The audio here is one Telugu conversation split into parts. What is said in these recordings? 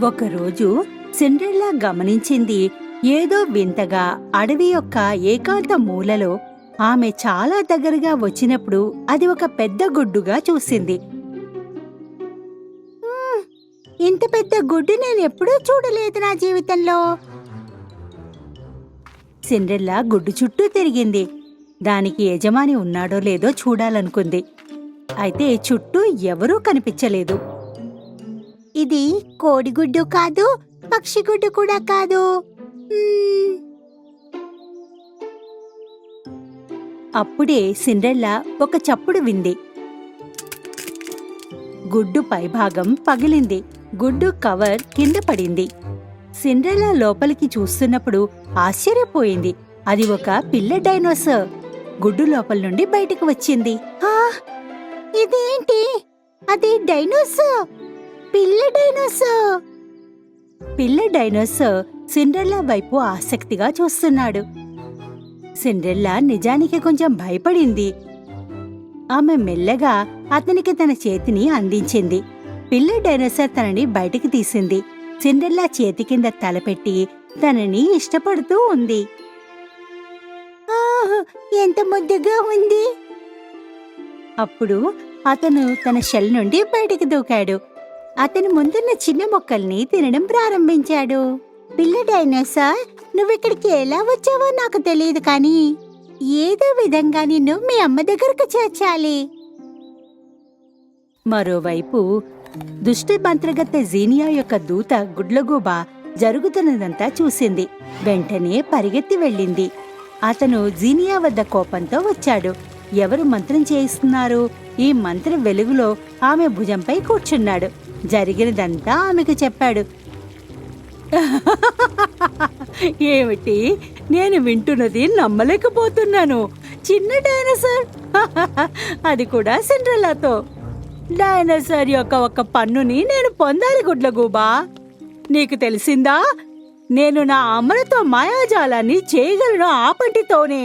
ఒకరోజు సిండ్రెల్లా గమనించింది, ఏదో వింతగా అడవి యొక్క ఏకాంత మూలలో ఆమె చాలా దగ్గరగా వచ్చినప్పుడు అది ఒక పెద్ద గుడ్డుగా చూసింది. ఇంత పెద్ద గుడ్డు నేనెప్పుడూ చూడలేదు నా జీవితంలో. సిండ్రెల్లా గుడ్డు చుట్టూ తిరిగింది. దానికి యజమాని ఉన్నాడో లేదో చూడాలనుకుంది. అయితే చుట్టూ ఎవరూ కనిపించలేదు. ఇది కోడిగుడ్డు కాదు, పక్షిగుడ్డు కూడా కాదు. అప్పుడే సిండ్రెల్లా ఒక చప్పుడు వింది. గుడ్డు పైభాగం పగిలింది. గుడ్డు కవర్ కింద పడింది. సిండ్రెల్లా లోపలికి చూస్తున్నప్పుడు ఆశ్చర్యపోయింది. అది ఒక పిల్ల డైనోసార్ గుడ్డు లోపల నుండి బయటికి వచ్చింది. ఇదేంటి? అది డైనోసార్, పిల్ల డైనోసార్. పిల్ల డైనోసార్ సిండ్రెల్లా వైపు ఆసక్తిగా చూస్తున్నాడు. సిండ్రెల్లా నిజానికి కొంచెం భయపడింది. ఆమె మెల్లగా అతనికి తన చేతిని అందించింది. పిల్ల డైనోసార్ తనని బయటికి తీసింది. సిండ్రెల్లా చేతి కింద తలపెట్టి తనని ఇష్టపడుతూ ఉంది. ఎంత ముద్దుగా ఉంది. అప్పుడు అతను తన షెల్ నుండి బయటికి దూకాడు. అతని ముందున్న చిన్న మొక్కల్ని తినడం ప్రారంభించాడు. పిల్ల డైనోసార్, నువ్విక్కడికి ఎలా వచ్చావో నాకు తెలియదు, కానీ ఏదో విధంగా నిన్ను మీ అమ్మ దగ్గరకు చేర్చాలి. మరోవైపు దుష్ట మంత్రగత్తె జీనియా యొక్క దూత గుడ్లగూబ జరుగుతున్నదంతా చూసింది. వెంటనే పరిగెత్తి వెళ్ళింది. అతను జీనియా వద్ద కోపంతో వచ్చాడు. ఎవరు మంత్రం చేయిస్తున్నారు? ఈ మంత్ర వెలుగులో ఆమె భుజంపై కూర్చున్నాడు. జరిగినదంతా ఆమెకు చెప్పాడు. ఏమిటి? నేను వింటున్నది నమ్మలేకపోతున్నాను. చిన్న డైనోసార్, అది కూడా సిండ్రెల్లాతో. డైనోసార్ యొక్క ఒక పన్నుని నేను పొందాలి గుడ్లగూబా. నీకు తెలిసిందా? నేను నా అమలతో మాయాజాలాన్ని చేయగలను ఆ పంటితోనే.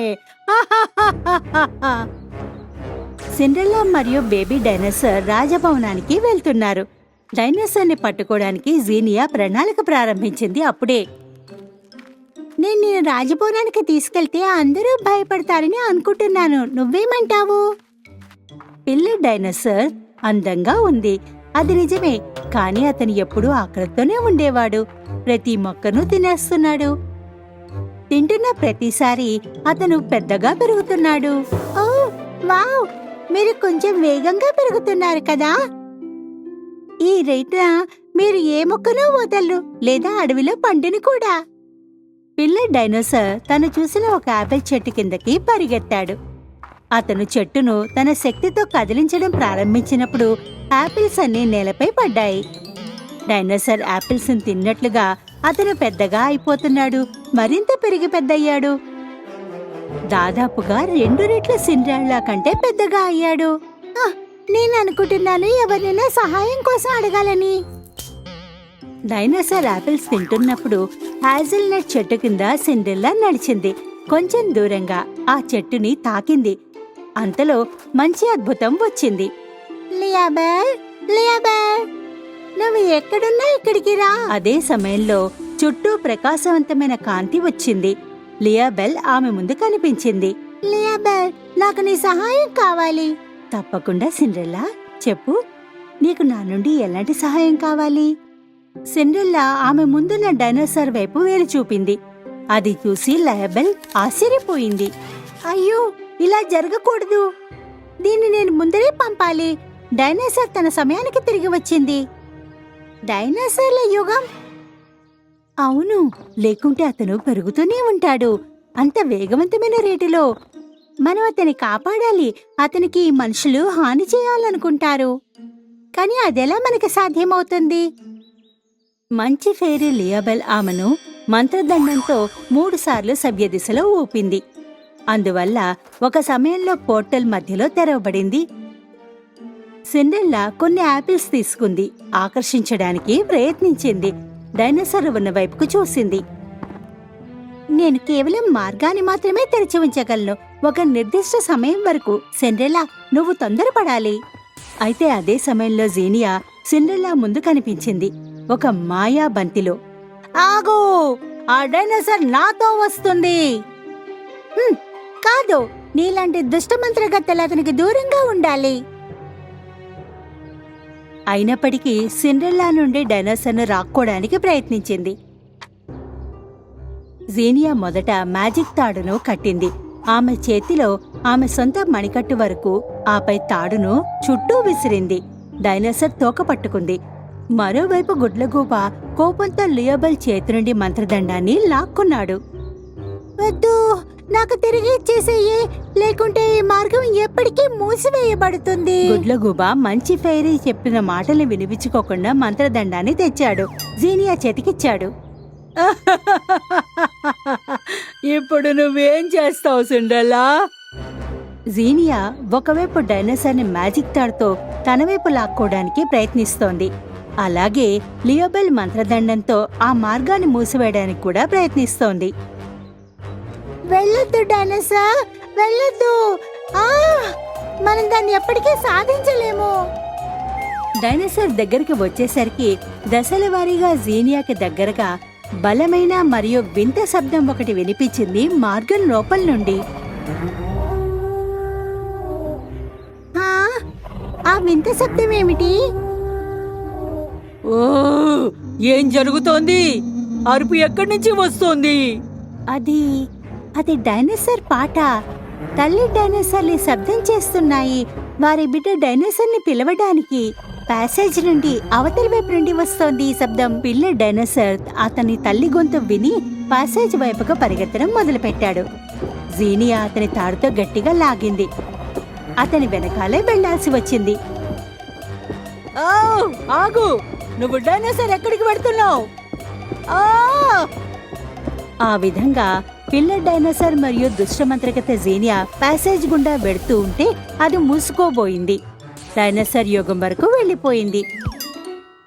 సిండ్రెల్లా మరియు బేబీ డైనోసార్ రాజభవనానికి వెళ్తున్నారు. డైనోసార్ని పట్టుకోవడానికి జీనియా ప్రణాళిక ప్రారంభించింది. అప్పుడే నేను రాజభవనానికి తీసుకెళ్తే అందరూ భయపడతారని అనుకుంటున్నాను. నువ్వేమంటావు? పిల్ల డైనోసార్ అందంగా ఉంది, అది నిజమే. కానీ అతను ఎప్పుడూ ఆకలితోనే ఉండేవాడు. ప్రతి మొక్కను తినేస్తున్నాడు. తింటున్న ప్రతిసారి అతను పెద్దగా పెరుగుతున్నాడు. ఓ వావ్, మీరు కొంచెం వేగంగా పెరుగుతున్నారు కదా. ఈ రేటున మీరు ఏ మొక్కనూ వదలరు, లేదా అడవిలో పండుని కూడా. పిల్ల డైనోసార్ తను చూసిన ఒక ఆపిల్ చెట్టు కిందకి పరిగెత్తాడు. అతను చెట్టును తన శక్తితో కదిలించడం ప్రారంభించినప్పుడు ఆపిల్స్ అన్నీ నేలపై పడ్డాయి. డైనోసార్ ఆపిల్స్ తిన్నట్లుగా అతను పెద్దగా అయిపోతున్నాడు. మరింత పెరిగి పెద్దయ్యాడు. దాదాపుగా 2 రెట్ల సిండ్రెల్లా కంటే పెద్దగా అయ్యాడు. నేను అనుకుంటున్నాను ఎవరినైనా సహాయం కోసం అడగాలని. డైనోసార్ ఆపిల్స్ తింటున్నప్పుడు హ్యాజల్నట్ చెట్టు కింద సిండ్రెల్లా నడిచింది. కొంచెం దూరంగా ఆ చెట్టుని తాకింది. అంతలో మంచి అద్భుతం వచ్చింది. లియాబెల్, లియాబెల్, నువ్వు ఎక్కడున్నా ఇక్కడికి రా. అదే సమయంలో చుట్టూ ప్రకాశవంతమైన కాంతి వచ్చింది. లియాబెల్ ఆమె ముందు కనిపించింది. లియాబెల్, నాకు నీ సహాయం కావాలి. తప్పకుండా సిండ్రెల్లా, చెప్పు, నీకు నా నుండి ఎలాంటి సహాయం కావాలి? సిండ్రెల్లా ఆమె ముందున్న డైనోసార్ వైపు వేలు చూపింది. అది చూసి లియాబెల్ ఆశ్చర్యపోయింది. అయ్యో, ఇలా జరగకూడదు. దీన్ని నేను ముందరే పంపాలి. డైనోసార్ తన సమయానికి తిరిగి వచ్చింది. డైనోసార్ల యుగం? అవును, లేకుంటే అతను పెరుగుతూనే ఉంటాడు, అంత వేగవంతమైన రేటులో. మనం అతన్ని కాపాడాలి. అతనికి మనుషులు హాని చేయాలనుకుంటారు, కానీ అదెలా మనకి సాధ్యమవుతుంది? మంచి ఫెయిరీ లియాబెల్ ఆమెను మంత్రదండంతో 3 సార్లు సవ్యదిశలో ఊపింది. అందువల్ల ఒక సమయంలో పోర్టల్ మధ్యలో తెరవబడింది. సిండ్రెల్లా కొన్ని యాపిల్స్ తీసుకుంది. ఆకర్షించడానికి ప్రయత్నించింది. డైనోసార్ ఉన్న వైపుకు చూసింది. నేను కేవలం మార్గాన్ని మాత్రమే తెరిచి ఉంచగలను. ఒక నిర్దిష్ట సమయం వరకు. సిండ్రెల్లా, నువ్వు తొందరపడాలి. అయితే అదే సమయంలో జీనియా సిండ్రెల్లా ముందు కనిపించింది. ఒక మాయా బంతిలో. ఆగు! ఆ డైనోసార్ నాతో వస్తుంది. కాదు, నీలాంటి దుష్టమంత్రగత్తెలు అతనికి దూరంగా ఉండాలి. అయినప్పటికీ సిండ్రెల్లా నుండి డైనోసార్ను రాక్కోడానికి ప్రయత్నించింది. జీనియా మొదట మ్యాజిక్ తాడును కట్టింది. ఆమె చేతిలో ఆమె సొంత మణికట్టు వరకు, ఆపై తాడును చుట్టూ విసిరింది. డైనోసార్ తోక పట్టుకుంది. మరోవైపు గుడ్లగూబ కోపంతో లియోబెల్ చేతి నుండి మంత్రదండాన్ని లాక్కున్నాడు. వద్దు, నాకు తిరిగి ఇచ్చేసేయే, లేకుంటే ఈ మార్గం ఎప్పటికీ మూసివేయబడుతుంది. గుడ్లగూబ మంచి ఫెయిరీ చెప్పిన మాటలు వినిపించుకోకుండా మంత్రదండాన్ని తెచ్చాడు. జీనియా చేతికిచ్చాడు. ఇప్పుడు నువ్వేం చేస్తావు సిండ్రెల్లా? జీనియా ఒకవైపు డైనోసార్ని మ్యాజిక్ తాడుతో తన వైపు లాక్కోవడానికి ప్రయత్నిస్తోంది. అలాగే లియోబెల్ మంత్రదండంతో ఆ మార్గాన్ని మూసివేయడానికి కూడా ప్రయత్నిస్తోంది. వెళ్ళొద్దు డైనోసార్, వెళ్ళొద్దు. మనం దాన్ని ఎప్పటికీ సాధించలేము. డైనోసార్ దగ్గరికి వచ్చేసరికి దశల వారీగా జీనియాకి దగ్గరగా బలమైన మరియు వింత శబ్దం ఒకటి వినిపించింది మార్గం లోపల నుండి. ఆ వింత శబ్దం ఏమిటి? ఓ, ఏం జరుగుతోంది? అరుపు ఎక్కడి నుంచి వస్తోంది? అది డైనోసార్ పాట. తల్లి డైనోసార్లు శబ్దం చేస్తున్నాయి. వారి బిడ్డ డైనోసార్ని పిలవడానికి ప్యాసేజ్ నుండి అవతలి వైపు నుండి వస్తోంది ఈ శబ్దం. పిల్ల డైనోసార్ అతని తల్లి గొంతు విని ప్యాసేజ్ వైపుగా పరిగెత్తడం మొదలుపెట్టాడు. జీనియా అతని తాడుతో గట్టిగా లాగింది. అతని వెనకాలే వెళ్లాల్సి వచ్చింది. ఆగు! నువ్వు డైనోసార్ ఎక్కడికి వెళ్తున్నావు? ఆ విధంగా పిల్ల డైనోసార్ మరియు దుష్టమంత్రగత జీనియా ప్యాసేజ్ గుండా వెడుతూ ఉంటే అది మూసుకోబోయింది. డైనోసార్ యుగం వరకు వెళ్లిపోయింది.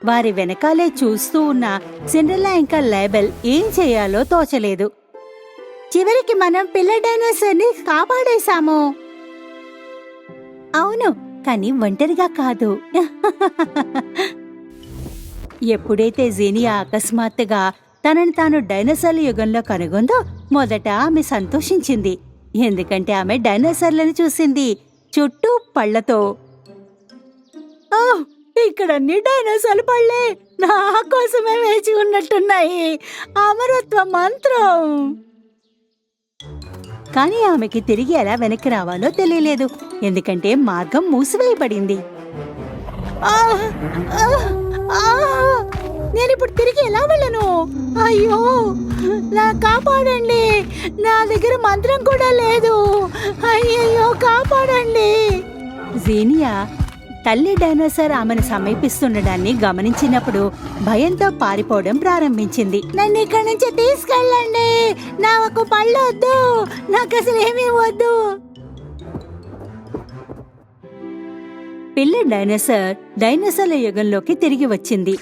వారి వెనకాలే చూస్తూ ఉన్న సిండ్రెల్లా ఇంకా లేబెల్ ఏం చేయాలో తోచలేదు. చివరికి మనం పిల్ల డైనోసార్ని కాపాడేశాము. అవును, కానీ ఒంటరిగా కాదు. ఎప్పుడైతే జీనియా అకస్మాత్తుగా తనను తాను డైనోసార్ల యుగంలో కనుగొందో మొదట ఆమె సంతోషించింది. ఎందుకంటే ఆమె డైనోసార్లను చూసింది, చుట్టూ పళ్లతో. ఇక్కడన్ని డైనోసార్లు పళ్ళే నా కోసమే వేచి ఉన్నట్టున్నాయి. అమరత్వ మంత్రం. కానీ ఆమెకి తిరిగి ఎలా వెనక్కి రావాలో తెలియలేదు, ఎందుకంటే మార్గం మూసివేయబడింది. నేనిప్పుడు తిరిగి ఎలా వెళ్ళను? అయ్యో, నా కాపాడండి. నా దగ్గర మంత్రం కూడా లేదు. అయ్యయ్యో, కాపాడండి. జీనియా తల్లి డైనోసార్ ఆమెను సమీపిస్తుండడాన్ని గమనించినప్పుడు భయంతో పారిపోవడం ప్రారంభించింది. నన్ను ఇక్కడి నుంచి తీసుకెళ్ళండి. నాకు పళ్ళు వద్దు, నాకు అసలు ఏమీ వద్దు. పిల్ల డైనోసార్ల యుగంలోకి తిరిగి వచ్చింది.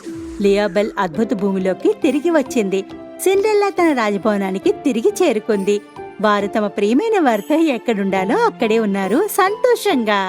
లియోబెల్ అద్భుత భూమిలోకి తిరిగి వచ్చింది. సిండ్రెల్లా తన రాజభవనానికి తిరిగి చేరుకుంది. వారు తమ ప్రియమైన వారితో ఎక్కడుండాలో అక్కడే ఉన్నారు, సంతోషంగా.